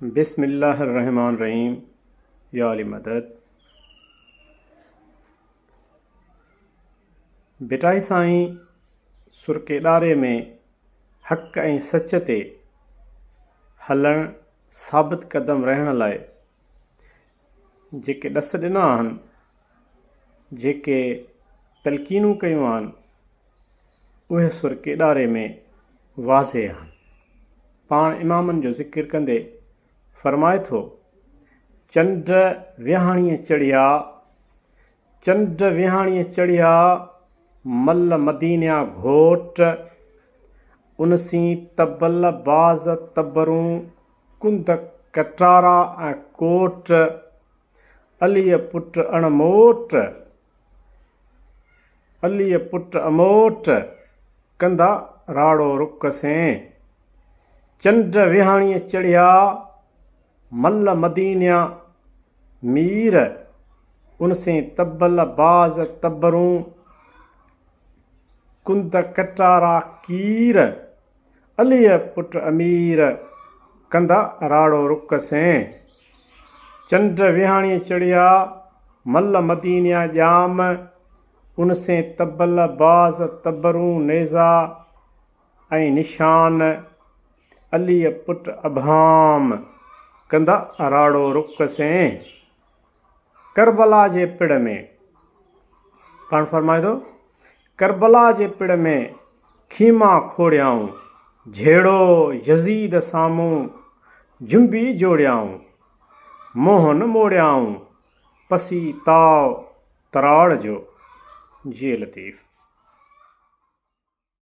बिस्मिल्लाहिर्रहमानिर्रहीम। या अली मदद। बेटाई साईं सुरकेदारे में हक़ ऐं सच ते हलण साबित कदम रहण लाइ जेके ॾस ॾिना आहिनि, जेके तलक़ीनूं कयूं आहिनि, उहे सुरकेदारे में वाज़े आहिनि। पाण इमामनि जो ज़िक्र कंदे फरमाए थो, चंड विहाणीअ चढ़िया मल मदीनिया घोट, उनसी तबल बाज़ तबरूं कुंद कटारा ऐं कोट, अलीअ पुट अमोट कंदा राड़ो रुक सें। चंड विहाणीअ चढ़िया मल मदीनिया मीर, उनसे तबल बाज़ तबरूं कुंद कटारा कीर, अलीअ पुट अमीर कंदा राड़ो रुक सें। चंड विहाणीअ चढ़िया मल मदीनिया जाम, उनसे तबल बाज़ तबरूं नेज़ा ऐं निशान, अलीअ पुट अभाम कंदा राड़ो रुक सें। करबला जे पिड़ में पाण फरमाए थो, करबला जे पिड़ में खीमा खोड़ियाऊं, झेड़ो यज़ीद साम्हूं जुंबी जोड़ियाऊं, मोह न मोड़ियाऊं पसी ताव तराड़ जो। जी लतीफ़।